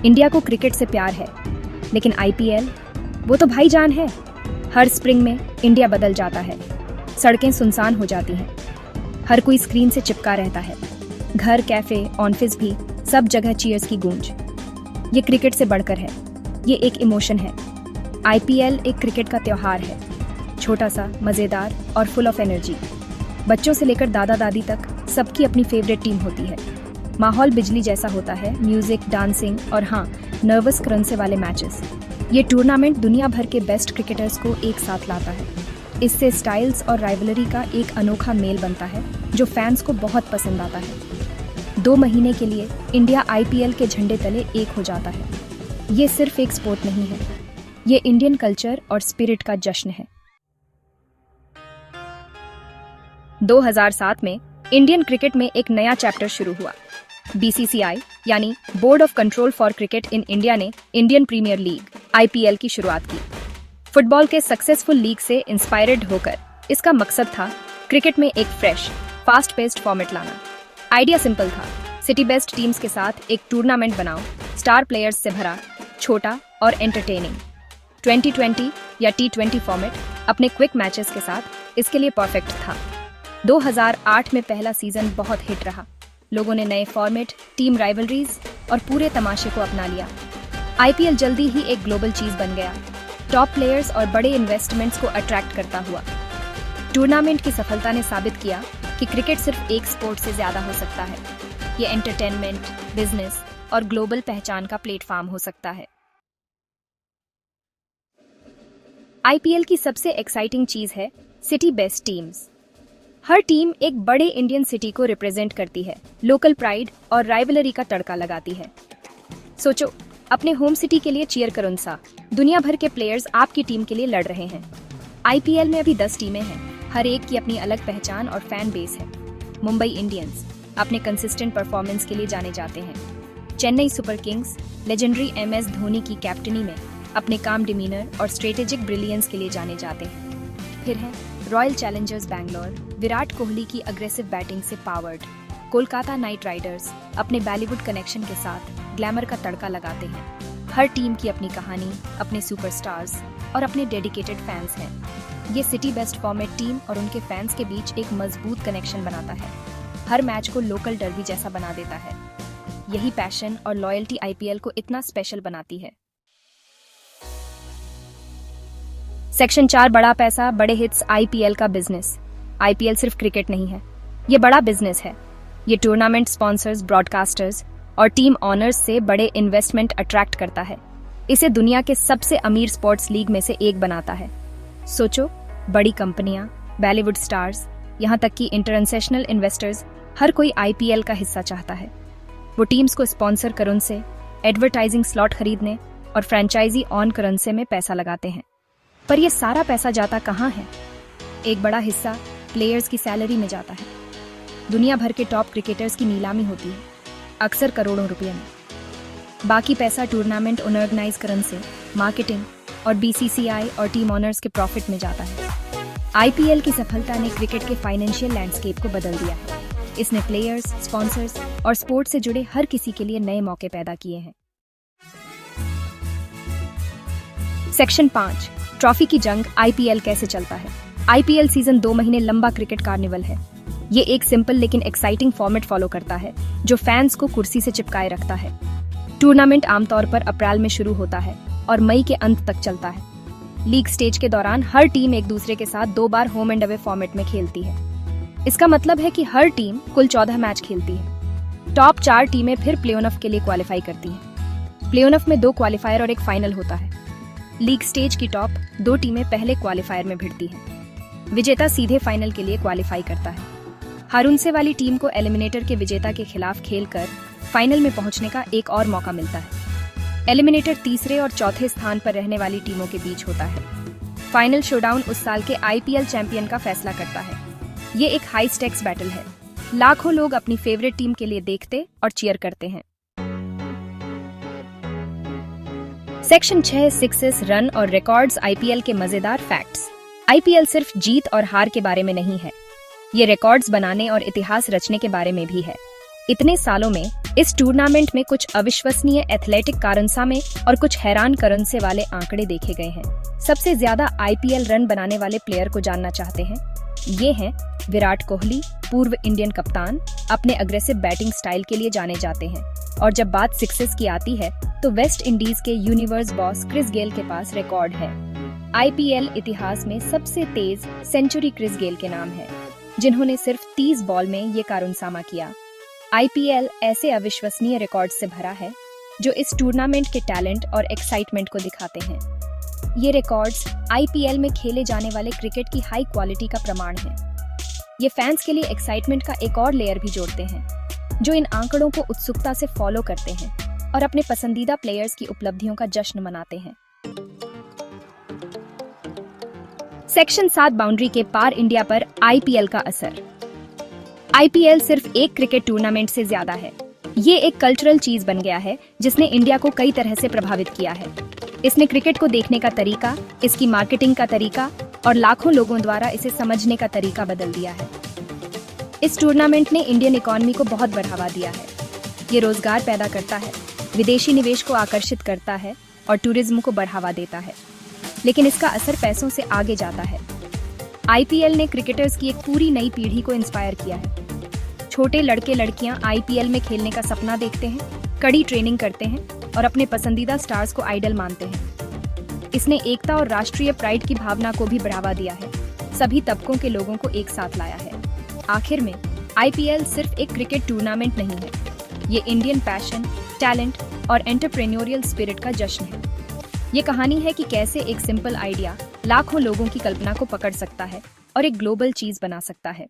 India को cricket से प्यार है, लेकिन आईपीएल वो तो भाईजान है। हर स्प्रिंग में इंडिया बदल जाता है, सड़कें सुनसान हो जाती हैं, हर कोई स्क्रीन से चिपका रहता है। घर, कैफे, ऑफिस भी सब जगह चीयर्स की गूंज। ये क्रिकेट से बढ़कर है, ये एक इमोशन है। आईपीएल एक क्रिकेट का त्योहार है, छोटा सा, मजेदार और फुल ऑफ एनर्जी। बच्चों से लेकर दादा दादी तक सबकी अपनी फेवरेट टीम होती है। माहौल बिजली जैसा होता है, म्यूजिक, डांसिंग और हाँ, नर्वस करंसे वाले मैचेस। ये टूर्नामेंट दुनिया भर के बेस्ट क्रिकेटर्स को एक साथ लाता है। इससे स्टाइल्स और राइवलरी का एक अनोखा मेल बनता है जो फैंस को बहुत पसंद आता है। 2 महीने के लिए इंडिया आईपीएल के झंडे तले एक हो जाता है। ये सिर्फ एक स्पोर्ट नहीं है, ये इंडियन कल्चर और स्पिरिट का जश्न है। 2007 में इंडियन क्रिकेट में एक नया चैप्टर शुरू हुआ। बीसीसीआई यानी board of control for cricket in India ने इंडियन प्रीमियर लीग आईपीएल की शुरुआत की। फुटबॉल के सक्सेसफुल लीग से इंस्पायर्ड होकर इसका मकसद था क्रिकेट में एक फ्रेश, फास्ट पेस्ड फॉर्मेट लाना। आइडिया सिंपल था, सिटी बेस्ट टीम्स के साथ एक टूर्नामेंट बनाओ, स्टार प्लेयर्स से भरा, छोटा और एंटरटेनिंग। 2020 या T20 फॉर्मेट अपने क्विक मैचेस के साथ इसके लिए परफेक्ट था। 2008 में पहला सीजन बहुत हिट रहा। लोगों ने नए फॉर्मेट, टीम राइवलरीज और पूरे तमाशे को अपना लिया। आईपीएल जल्दी ही एक ग्लोबल चीज बन गया, टॉप प्लेयर्स और बड़े इन्वेस्टमेंट्स को अट्रैक्ट करता हुआ। टूर्नामेंट की सफलता ने साबित किया कि क्रिकेट सिर्फ एक स्पोर्ट से ज्यादा हो सकता है। ये एंटरटेनमेंट, बिजनेस और ग्लोबल पहचान का प्लेटफॉर्म हो सकता है। आईपीएल की सबसे एक्साइटिंग चीज है सिटी बेस्ट टीम्स। हर टीम एक बड़े इंडियन सिटी को रिप्रेजेंट करती है, लोकल प्राइड और राइवलरी का तड़का लगाती है। सोचो, अपने होम सिटी के लिए चीयर करो सा। दुनिया भर के प्लेयर्स आपकी टीम के लिए लड़ रहे हैं। आईपीएल में अभी 10 टीमें हैं, हर एक की अपनी अलग पहचान और फैन बेस है। मुंबई इंडियंस अपने कंसिस्टेंट परफॉर्मेंस के लिए जाने जाते हैं। Chennai super Kings legendary MS Dhoni की कैप्टनी में अपने काम डिमीनर और स्ट्रेटेजिक ब्रिलियंस के लिए जाने जाते हैं। फिर है रॉयल चैलेंजर्स बैंगलोर, विराट कोहली की अग्रेसिव बैटिंग से पावर्ड। कोलकाता नाइट राइडर्स अपने बॉलीवुड कनेक्शन के साथ ग्लैमर का तड़का लगाते हैं। हर टीम की अपनी कहानी, अपने सुपरस्टार्स और अपने डेडिकेटेड फैंस हैं। ये सिटी बेस्ट फॉर्मेट टीम और उनके फैंस के बीच एक मजबूत कनेक्शन बनाता है। हर मैच को लोकल डर्बी जैसा बना देता है। यही पैशन और लॉयल्टी आईपीएल को इतना स्पेशल बनाती है। सेक्शन 4 बड़ा पैसा, बड़े हिट्स, आईपीएल का बिजनेस। आईपीएल सिर्फ क्रिकेट नहीं है, ये बड़ा बिजनेस है। ये टूर्नामेंट स्पॉन्सर्स, ब्रॉडकास्टर्स और टीम ऑनर्स से बड़े इन्वेस्टमेंट अट्रैक्ट करता है। इसे दुनिया के सबसे अमीर स्पोर्ट्स लीग में से एक बनाता है। सोचो, बड़ी कंपनियां, बॉलीवुड स्टार्स, यहाँ तक कि इंटरनेशनल इन्वेस्टर्स, हर कोई आईपीएल का हिस्सा चाहता है। वो टीम्स को स्पॉन्सर करने से, एडवर्टाइजिंग स्लॉट खरीदने और फ्रेंचाइजी ऑन करने से में पैसा लगाते हैं। पर ये सारा पैसा जाता कहाँ है? एक बड़ा हिस्सा प्लेयर्स की सैलरी में जाता है। दुनिया भर के टॉप क्रिकेटर्स की नीलामी होती है, अक्सर करोड़ों रुपये में। बाकी पैसा टूर्नामेंट ऑर्गेनाइज करने से, मार्केटिंग और बीसीसीआई और टीम ऑनर्स के प्रॉफिट में जाता है। आईपीएल की सफलता ने क्रिकेट के फाइनेंशियल लैंडस्केप को बदल दिया है। इसने प्लेयर्स, स्पॉन्सर्स और स्पोर्ट्स से जुड़े हर किसी के लिए नए मौके पैदा किए हैं। सेक्शन 5 ट्रॉफी की जंग, आईपीएल कैसे चलता है। आईपीएल सीजन 2 महीने लंबा क्रिकेट कार्निवल है। ये एक सिंपल लेकिन एक्साइटिंग फॉर्मेट फॉलो करता है जो फैंस को कुर्सी से चिपकाए रखता है। टूर्नामेंट आमतौर पर अप्रैल में शुरू होता है और मई के अंत तक चलता है। लीग स्टेज के दौरान हर टीम एक दूसरे के साथ 2 बार होम एंड अवे फॉर्मेट में खेलती है। इसका मतलब है कि हर टीम कुल 14 मैच खेलती है। टॉप 4 टीमें फिर प्ले-ऑफ के लिए क्वालिफाई करती हैं। प्ले-ऑफ में 2 क्वालिफायर और एक फाइनल होता है। लीग स्टेज की टॉप 2 टीमें पहले क्वालिफायर में भिड़ती हैं। विजेता सीधे फाइनल के लिए क्वालिफाई करता है। हारून वाली टीम को एलिमिनेटर के विजेता के खिलाफ खेलकर फाइनल में पहुंचने का एक और मौका मिलता है। एलिमिनेटर तीसरे और चौथे स्थान पर रहने वाली टीमों के बीच होता है। फाइनल शोडाउन उस साल के आईपीएल चैंपियन का फैसला करता है। ये एक हाई स्टेक्स बैटल है। लाखों लोग अपनी फेवरेट टीम के लिए देखते और चीयर करते हैं। सेक्शन 6 सिक्सेस, रन और रिकॉर्ड्स, आईपीएल के मजेदार फैक्ट्स। आईपीएल सिर्फ जीत और हार के बारे में नहीं है, ये रिकॉर्ड्स बनाने और इतिहास रचने के बारे में भी है। इतने सालों में इस टूर्नामेंट में कुछ अविश्वसनीय एथलेटिक कारनामे और कुछ हैरान करने वाले आंकड़े देखे गए हैं। सबसे ज्यादा आईपीएल रन बनाने वाले प्लेयर को जानना चाहते हैं? ये हैं विराट कोहली, पूर्व इंडियन कप्तान, अपने अग्रेसिव बैटिंग स्टाइल के लिए जाने जाते हैं। और जब बात सिक्सेस की आती है तो वेस्ट इंडीज के यूनिवर्स बॉस क्रिस गेल के पास रिकॉर्ड है। आईपीएल इतिहास में सबसे तेज सेंचुरी क्रिस गेल के नाम है, जिन्होंने सिर्फ 30 बॉल में ये कारनामा किया। आईपीएल ऐसे अविश्वसनीय रिकॉर्ड से भरा है जो इस टूर्नामेंट के टैलेंट और एक्साइटमेंट को दिखाते हैं। ये रिकॉर्ड्स आईपीएल में खेले जाने वाले क्रिकेट की हाई क्वालिटी का प्रमाण है। ये फैंस के लिए एक्साइटमेंट का एक और लेयर भी जोड़ते हैं, जो इन आंकड़ों को उत्सुकता से फॉलो करते हैं और अपने पसंदीदा प्लेयर्स की उपलब्धियों का जश्न मनाते हैं। सेक्शन 7 बाउंड्री के पार इंडिया पर आईपीएल का असर। आईपीएल सिर्फ एक क्रिकेट टूर्नामेंट से ज्यादा है। ये एक कल्चरल चीज बन गया है जिसने इंडिया को कई तरह से प्रभावित किया है। इसने क्रिकेट को देखने का तरीका, इसकी मार्केटिंग का तरीका और लाखों लोगों द्वारा इसे समझने का तरीका बदल दिया है। इस टूर्नामेंट ने इंडियन इकोनॉमी को बहुत बढ़ावा दिया है। ये रोजगार पैदा करता है, विदेशी निवेश को आकर्षित करता है और टूरिज्म को बढ़ावा देता है। लेकिन इसका असर पैसों से आगे जाता है। आईपीएल ने क्रिकेटर्स की एक पूरी नई पीढ़ी को इंस्पायर किया है। छोटे लड़के लड़कियां आईपीएल में खेलने का सपना देखते हैं, कड़ी ट्रेनिंग करते हैं और अपने पसंदीदा स्टार्स को आइडल मानते हैं। इसने एकता और राष्ट्रीय प्राइड की भावना को भी बढ़ावा दिया है, सभी तबकों के लोगों को एक साथ लाया है। आखिर में आईपीएल सिर्फ एक क्रिकेट टूर्नामेंट नहीं है, ये इंडियन पैशन, टैलेंट और एंटरप्रेन्योरियल स्पिरिट का जश्न है। ये कहानी है कि कैसे एक सिंपल आइडिया लाखों लोगों की कल्पना को पकड़ सकता है और एक ग्लोबल चीज बना सकता है।